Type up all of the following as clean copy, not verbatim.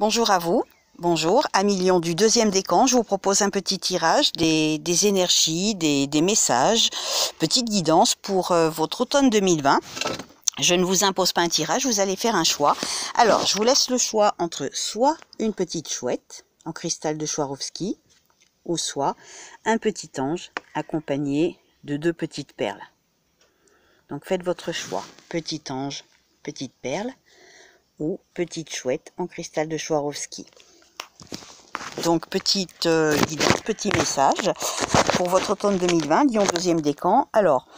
Bonjour à vous, bonjour. Amis Lion du deuxième décan, je vous propose un petit tirage des énergies, des messages, petite guidance pour votre automne 2020. Je ne vous impose pas un tirage, vous allez faire un choix. Alors, je vous laisse le choix entre soit une petite chouette en cristal de Swarovski, ou soit un petit ange accompagné de deux petites perles. Donc faites votre choix, petit ange, petite perle, ou petite chouette en cristal de Swarovski. Donc petite guidance, petit message pour votre automne 2020, Lion deuxième décan. Alors,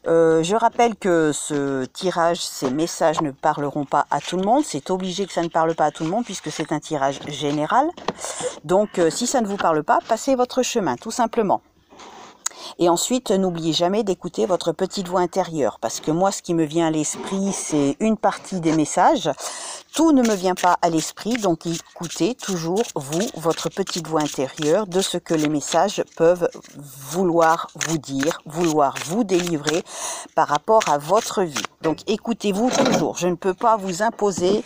je rappelle que ce tirage, ces messages ne parleront pas à tout le monde. C'est obligé que ça ne parle pas à tout le monde puisque c'est un tirage général. Donc si ça ne vous parle pas, passez votre chemin tout simplement. Et ensuite, n'oubliez jamais d'écouter votre petite voix intérieure, parce que moi, ce qui me vient à l'esprit, c'est une partie des messages. Tout ne me vient pas à l'esprit, donc écoutez toujours, vous, votre petite voix intérieure, de ce que les messages peuvent vouloir vous dire, vouloir vous délivrer par rapport à votre vie. Donc écoutez-vous toujours, je ne peux pas vous imposer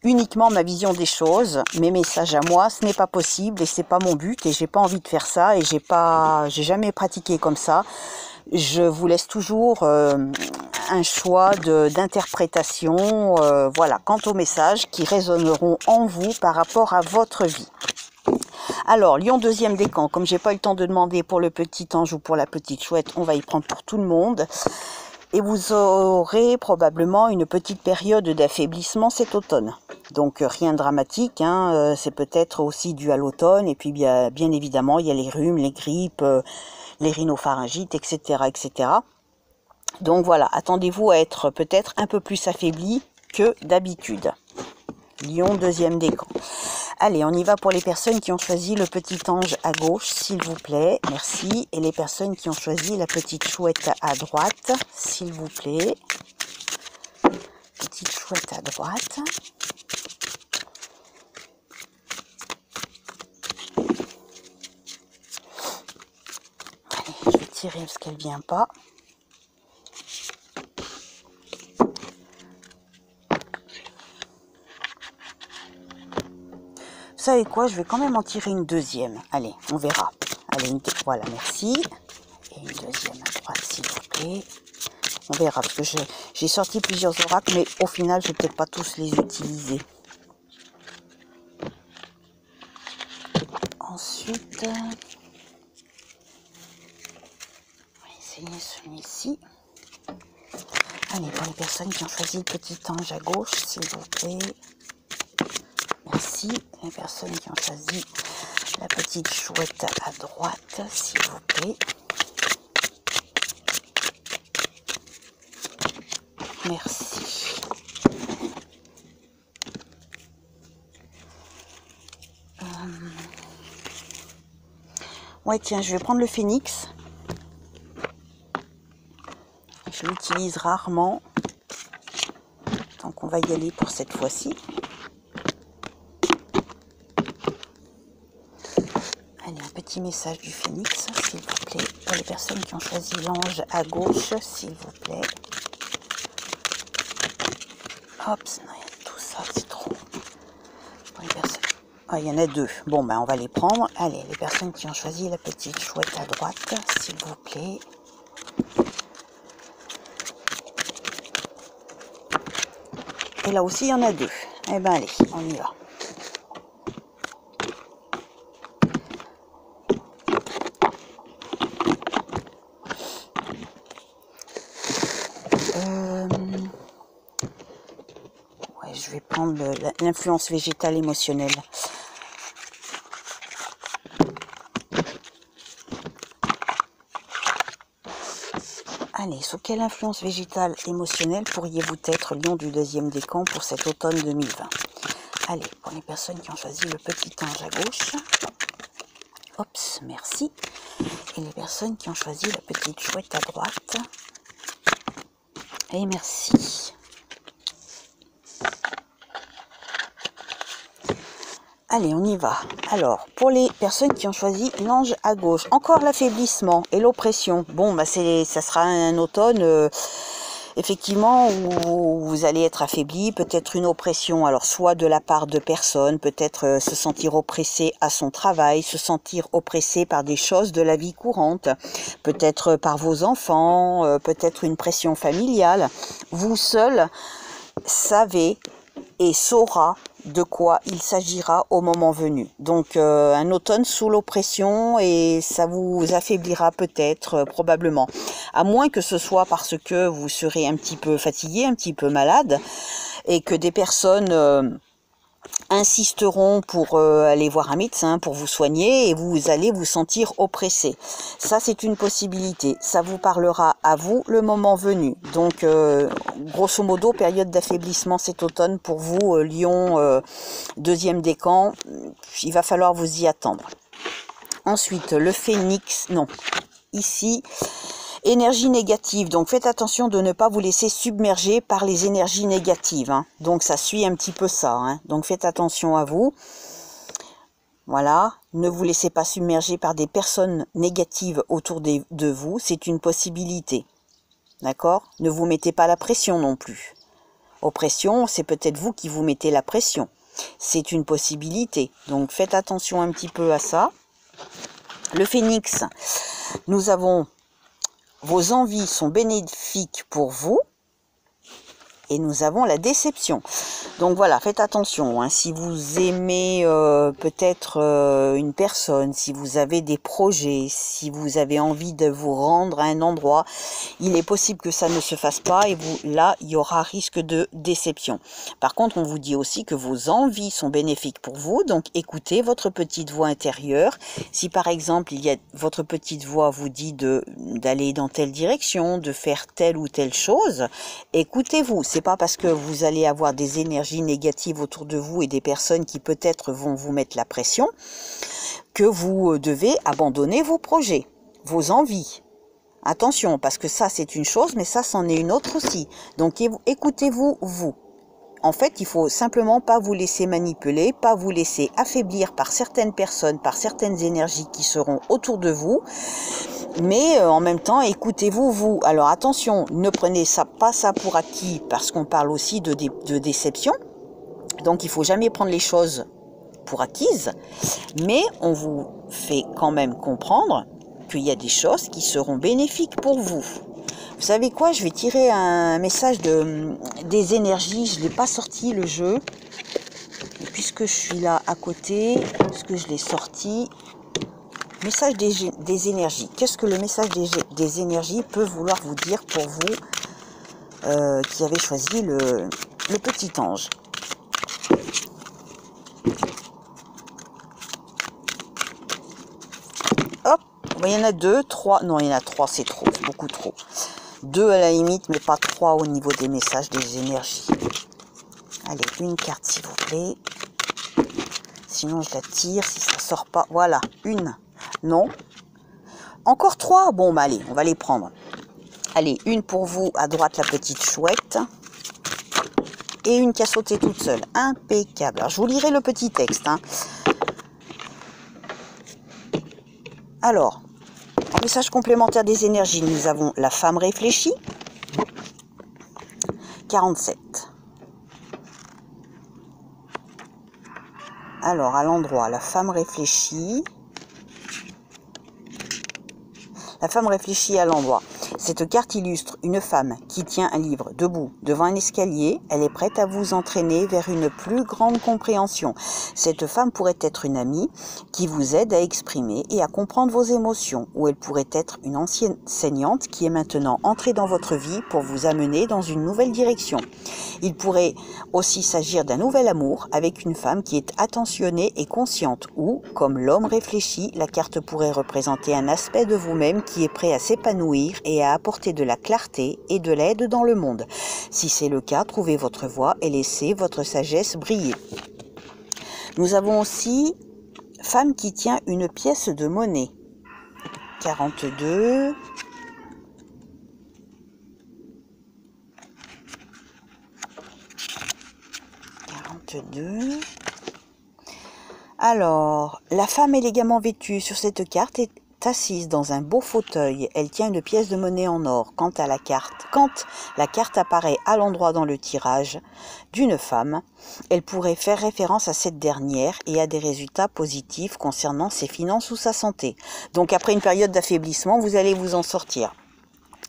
uniquement ma vision des choses, mes messages à moi, ce n'est pas possible et c'est pas mon but et j'ai pas envie de faire ça et j'ai jamais pratiqué comme ça. Je vous laisse toujours un choix d'interprétation, voilà, quant aux messages qui résonneront en vous par rapport à votre vie. Alors, Lion deuxième décan, comme j'ai pas eu le temps de demander pour le petit ange ou pour la petite chouette, on va y prendre pour tout le monde. Et vous aurez probablement une petite période d'affaiblissement cet automne. Donc rien de dramatique, hein, c'est peut-être aussi dû à l'automne. Et puis bien évidemment, il y a les rhumes, les grippes, les rhinopharyngites, etc., etc. Donc voilà, attendez-vous à être peut-être un peu plus affaibli que d'habitude. Lion deuxième décan. Allez, on y va pour les personnes qui ont choisi le petit ange à gauche, s'il vous plaît, merci. Et les personnes qui ont choisi la petite chouette à droite, s'il vous plaît. Petite chouette à droite. Allez, je vais tirer parce qu'elle ne vient pas. Vous savez quoi, je vais quand même en tirer une deuxième. Allez, on verra. Allez, voilà, merci. Et une deuxième à droite, s'il vous plaît. On verra, parce que j'ai sorti plusieurs oracles, mais au final, je ne vais peut-être pas tous les utiliser. Ensuite, on va essayer celui-ci. Allez, pour les personnes qui ont choisi le petit ange à gauche, s'il vous plaît. Merci. Les personnes qui ont choisi la petite chouette à droite, s'il vous plaît. Merci. Ouais, tiens, je vais prendre le phénix. Je l'utilise rarement. Donc, on va y aller pour cette fois-ci. Allez, un petit message du phénix, s'il vous plaît. Pour les personnes qui ont choisi l'ange à gauche, s'il vous plaît. Hop, non, tout ça, c'est trop. Pour les personnes... Ah, il y en a deux. Bon, ben, on va les prendre. Allez, les personnes qui ont choisi la petite chouette à droite, s'il vous plaît. Et là aussi, il y en a deux. Eh ben, allez, on y va. Ouais, je vais prendre l'influence végétale émotionnelle. Allez, sous quelle influence végétale émotionnelle pourriez-vous être Lion du deuxième décan pour cet automne 2020? Allez, pour les personnes qui ont choisi le petit ange à gauche. Oups, merci. Et les personnes qui ont choisi la petite chouette à droite. Et merci. Allez, on y va. Alors, pour les personnes qui ont choisi l'ange à gauche, encore l'affaiblissement et l'oppression. Bon, bah ça sera un automne effectivement, où vous allez être affaibli, peut-être une oppression, alors soit de la part de personnes, peut-être se sentir oppressé à son travail, se sentir oppressé par des choses de la vie courante, peut-être par vos enfants, peut-être une pression familiale. Vous seul savez et saura de quoi il s'agira au moment venu. Donc un automne sous l'oppression, et ça vous affaiblira peut-être, probablement. À moins que ce soit parce que vous serez un petit peu fatigué, un petit peu malade, et que des personnes insisteront pour aller voir un médecin, pour vous soigner, et vous allez vous sentir oppressé. Ça, c'est une possibilité. Ça vous parlera à vous le moment venu. Donc, grosso modo, période d'affaiblissement cet automne pour vous, Lion, deuxième décan. Il va falloir vous y attendre. Ensuite, le phénix, non, ici... Énergie négative, donc faites attention de ne pas vous laisser submerger par les énergies négatives. Hein. Donc ça suit un petit peu ça. Hein. Donc faites attention à vous. Voilà, ne vous laissez pas submerger par des personnes négatives autour de vous. C'est une possibilité. D'accord? Ne vous mettez pas la pression non plus. Oppression, c'est peut-être vous qui vous mettez la pression. C'est une possibilité. Donc faites attention un petit peu à ça. Le phénix, nous avons... Vos envies sont bénéfiques pour vous. Et nous avons la déception. Donc voilà, faites attention. Hein, si vous aimez peut-être une personne, si vous avez des projets, si vous avez envie de vous rendre à un endroit, il est possible que ça ne se fasse pas, et vous, là, il y aura risque de déception. Par contre, on vous dit aussi que vos envies sont bénéfiques pour vous. Donc écoutez votre petite voix intérieure. Si par exemple, votre petite voix vous dit d'aller dans telle direction, de faire telle ou telle chose, écoutez-vous. C'est pas parce que vous allez avoir des énergies négatives autour de vous et des personnes qui peut-être vont vous mettre la pression que vous devez abandonner vos projets, vos envies. Attention, parce que ça c'est une chose, mais ça c'en est une autre aussi. Donc écoutez-vous, vous. En fait, il faut simplement pas vous laisser manipuler, pas vous laisser affaiblir par certaines personnes, par certaines énergies qui seront autour de vous. Mais en même temps, écoutez-vous, vous. Alors attention, ne prenez pas ça pour acquis, parce qu'on parle aussi de déception. Donc il faut jamais prendre les choses pour acquises. Mais on vous fait quand même comprendre qu'il y a des choses qui seront bénéfiques pour vous. Vous savez quoi? Je vais tirer un message des énergies. Je ne l'ai pas sorti, le jeu. Et puisque je suis là à côté, puisque je l'ai sorti... Message des énergies. Qu'est-ce que le message des énergies peut vouloir vous dire pour vous qui avez choisi le petit ange? Hop, il y en a 2, 3. Non, il y en a 3, c'est trop, c'est beaucoup trop. 2 à la limite, mais pas 3 au niveau des messages des énergies. Allez, une carte s'il vous plaît. Sinon, je la tire si ça sort pas. Voilà, une. Non. Encore 3? Bon, bah allez, on va les prendre. Allez, une pour vous, à droite, la petite chouette. Et une qui a sauté toute seule. Impeccable. Alors, je vous lirai le petit texte. Hein. Alors, en message complémentaire des énergies, nous avons la femme réfléchie. 47. Alors, à l'endroit, la femme réfléchit. La femme réfléchit à l'endroit. Cette carte illustre une femme qui tient un livre debout devant un escalier. Elle est prête à vous entraîner vers une plus grande compréhension. Cette femme pourrait être une amie qui vous aide à exprimer et à comprendre vos émotions. Ou elle pourrait être une ancienne enseignante qui est maintenant entrée dans votre vie pour vous amener dans une nouvelle direction. Il pourrait aussi s'agir d'un nouvel amour avec une femme qui est attentionnée et consciente. Ou, comme l'homme réfléchi, la carte pourrait représenter un aspect de vous-même qui est prêt à s'épanouir et à apporter de la clarté et de l'aide dans le monde. Si c'est le cas, trouvez votre voie et laissez votre sagesse briller. Nous avons aussi femme qui tient une pièce de monnaie. 42. Alors, la femme élégamment vêtue sur cette carte est est assise dans un beau fauteuil. Elle tient une pièce de monnaie en or. Quand la carte apparaît à l'endroit dans le tirage d'une femme, elle pourrait faire référence à cette dernière et à des résultats positifs concernant ses finances ou sa santé. Donc après une période d'affaiblissement, vous allez vous en sortir.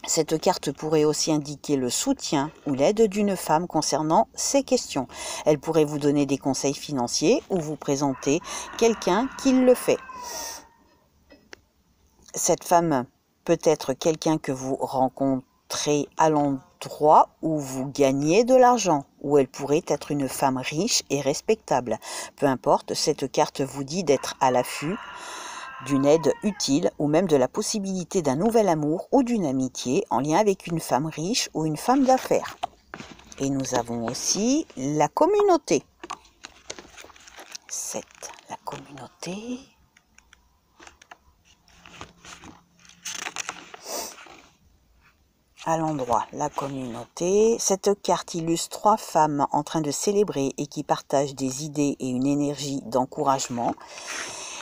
Cette carte pourrait aussi indiquer le soutien ou l'aide d'une femme concernant ces questions. Elle pourrait vous donner des conseils financiers ou vous présenter quelqu'un qui le fait. Cette femme peut être quelqu'un que vous rencontrez à l'endroit où vous gagnez de l'argent, ou elle pourrait être une femme riche et respectable. Peu importe, cette carte vous dit d'être à l'affût d'une aide utile ou même de la possibilité d'un nouvel amour ou d'une amitié en lien avec une femme riche ou une femme d'affaires. Et nous avons aussi la communauté. 7. La communauté. À l'endroit, la communauté. Cette carte illustre 3 femmes en train de célébrer et qui partagent des idées et une énergie d'encouragement.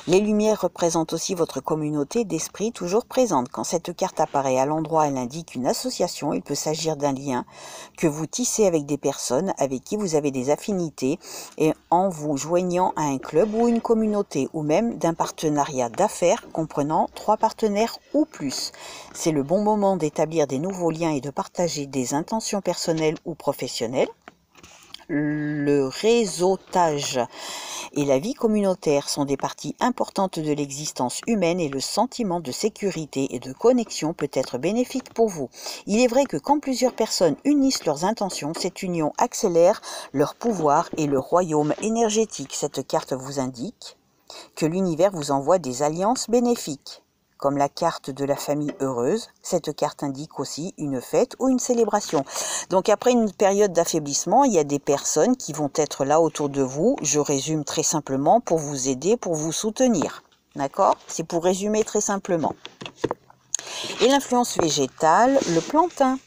Les lumières représentent aussi votre communauté d'esprit toujours présente. Quand cette carte apparaît à l'endroit, elle indique une association. Il peut s'agir d'un lien que vous tissez avec des personnes avec qui vous avez des affinités et en vous joignant à un club ou une communauté ou même d'un partenariat d'affaires comprenant 3 partenaires ou plus. C'est le bon moment d'établir des nouveaux liens et de partager des intentions personnelles ou professionnelles. Le réseautage et la vie communautaire sont des parties importantes de l'existence humaine et le sentiment de sécurité et de connexion peut être bénéfique pour vous. Il est vrai que quand plusieurs personnes unissent leurs intentions, cette union accélère leur pouvoir et le royaume énergétique. Cette carte vous indique que l'univers vous envoie des alliances bénéfiques. Comme la carte de la famille heureuse, cette carte indique aussi une fête ou une célébration. Donc après une période d'affaiblissement, il y a des personnes qui vont être là autour de vous. Je résume très simplement pour vous aider, pour vous soutenir. D'accord? C'est pour résumer très simplement. Et l'influence végétale, le plantain,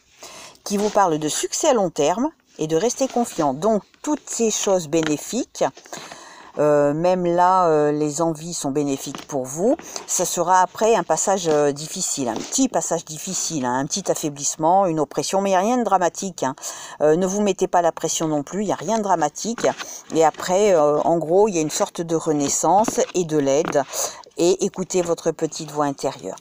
qui vous parle de succès à long terme et de rester confiant. Donc toutes ces choses bénéfiques. Même là, les envies sont bénéfiques pour vous. Ça sera après un passage difficile, un petit passage difficile, hein, un petit affaiblissement, une oppression, mais il n'y a rien de dramatique. Hein. Ne vous mettez pas la pression non plus, il n'y a rien de dramatique. Et après, en gros, il y a une sorte de renaissance et de l'aide. Et écoutez votre petite voix intérieure.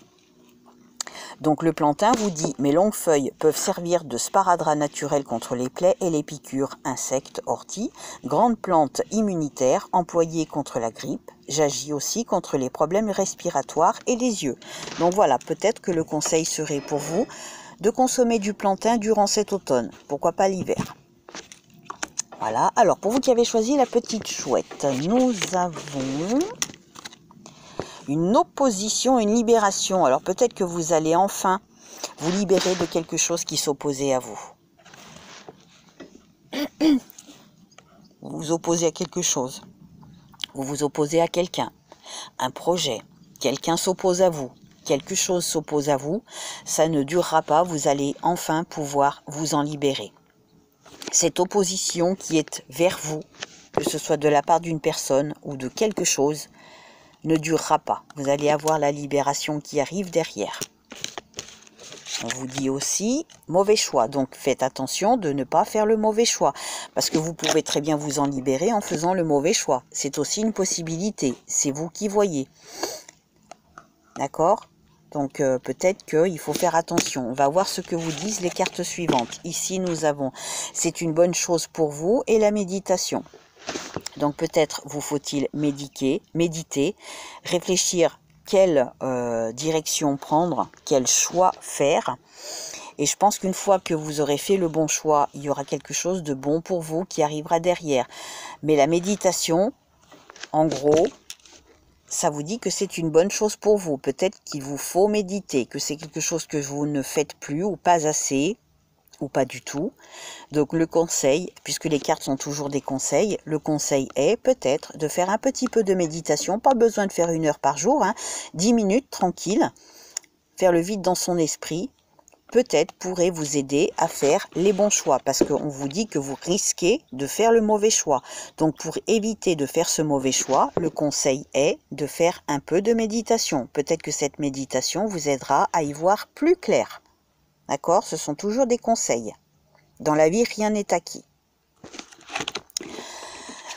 Donc le plantain vous dit « Mes longues feuilles peuvent servir de sparadrap naturel contre les plaies et les piqûres, insectes, orties, grande plante immunitaire employée contre la grippe. J'agis aussi contre les problèmes respiratoires et les yeux. » Donc voilà, peut-être que le conseil serait pour vous de consommer du plantain durant cet automne. Pourquoi pas l'hiver? Voilà, alors pour vous qui avez choisi la petite chouette, nous avons une opposition, une libération. Alors peut-être que vous allez enfin vous libérer de quelque chose qui s'opposait à vous. Vous vous opposez à quelque chose. Vous vous opposez à quelqu'un. Un projet. Quelqu'un s'oppose à vous. Quelque chose s'oppose à vous. Ça ne durera pas. Vous allez enfin pouvoir vous en libérer. Cette opposition qui est vers vous, que ce soit de la part d'une personne ou de quelque chose, ne durera pas. Vous allez avoir la libération qui arrive derrière. On vous dit aussi mauvais choix. Donc faites attention de ne pas faire le mauvais choix. Parce que vous pouvez très bien vous en libérer en faisant le mauvais choix. C'est aussi une possibilité. C'est vous qui voyez. D'accord? Donc peut-être qu'il faut faire attention. On va voir ce que vous disent les cartes suivantes. Ici nous avons, c'est une bonne chose pour vous et la méditation. Donc peut-être vous faut-il méditer, réfléchir quelle direction prendre, quel choix faire. Et je pense qu'une fois que vous aurez fait le bon choix, il y aura quelque chose de bon pour vous qui arrivera derrière. Mais la méditation, en gros, ça vous dit que c'est une bonne chose pour vous. Peut-être qu'il vous faut méditer, que c'est quelque chose que vous ne faites plus ou pas assez, ou pas du tout. Donc le conseil, puisque les cartes sont toujours des conseils, le conseil est peut-être de faire un petit peu de méditation, pas besoin de faire 1 heure par jour, hein, 10 minutes tranquille, faire le vide dans son esprit peut-être pourrait vous aider à faire les bons choix, parce qu'on vous dit que vous risquez de faire le mauvais choix. Donc pour éviter de faire ce mauvais choix, le conseil est de faire un peu de méditation. Peut-être que cette méditation vous aidera à y voir plus clair. D'accord? Ce sont toujours des conseils. Dans la vie, rien n'est acquis.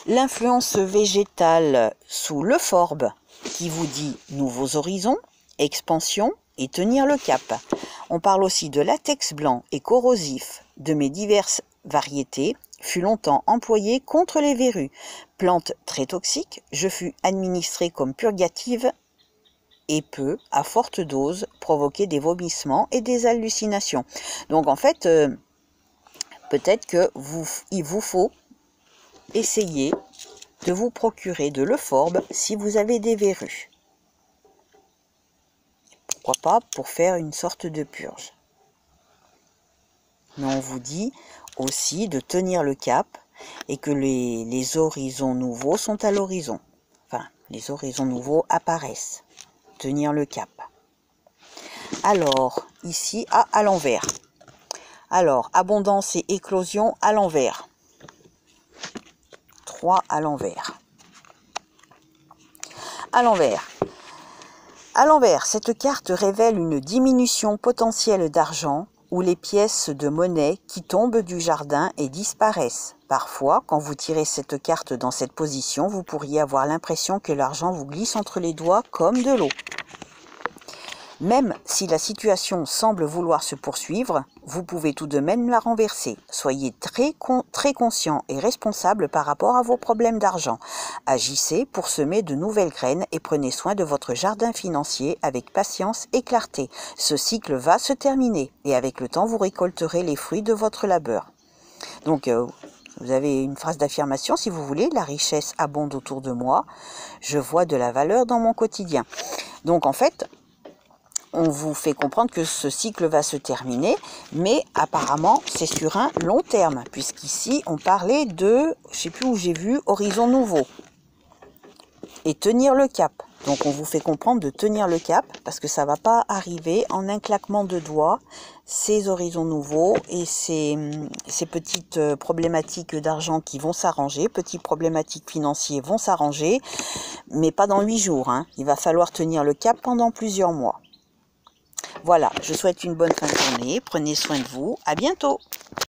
L'influence végétale sous le Forbe, qui vous dit nouveaux horizons, expansion et tenir le cap. On parle aussi de latex blanc et corrosif de mes diverses variétés, fut longtemps employé contre les verrues. Plante très toxique, je fus administrée comme purgative et peut, à forte dose, provoquer des vomissements et des hallucinations. Donc en fait, peut-être que il vous faut essayer de vous procurer de l'euphorbe si vous avez des verrues. Pourquoi pas pour faire une sorte de purge. Mais on vous dit aussi de tenir le cap et que les horizons nouveaux sont à l'horizon. Enfin, les horizons nouveaux apparaissent. Tenir le cap. Alors, ici, à l'envers. Alors, abondance et éclosion à l'envers. 3 à l'envers. À l'envers. À l'envers, cette carte révèle une diminution potentielle d'argent ou les pièces de monnaie qui tombent du jardin et disparaissent. Parfois, quand vous tirez cette carte dans cette position, vous pourriez avoir l'impression que l'argent vous glisse entre les doigts comme de l'eau. Même si la situation semble vouloir se poursuivre, vous pouvez tout de même la renverser. Soyez très conscient et responsable par rapport à vos problèmes d'argent. Agissez pour semer de nouvelles graines et prenez soin de votre jardin financier avec patience et clarté. Ce cycle va se terminer et avec le temps, vous récolterez les fruits de votre labeur. Donc, vous avez une phrase d'affirmation si vous voulez. La richesse abonde autour de moi. Je vois de la valeur dans mon quotidien. Donc, en fait, on vous fait comprendre que ce cycle va se terminer, mais apparemment c'est sur un long terme, puisqu'ici on parlait de, je ne sais plus où j'ai vu, horizon nouveau. Et tenir le cap. Donc on vous fait comprendre de tenir le cap, parce que ça ne va pas arriver en un claquement de doigts, ces horizons nouveaux et ces petites problématiques d'argent qui vont s'arranger, petites problématiques financières vont s'arranger, mais pas dans 8 jours. Hein. Il va falloir tenir le cap pendant plusieurs mois. Voilà, je souhaite une bonne fin de journée, prenez soin de vous, à bientôt.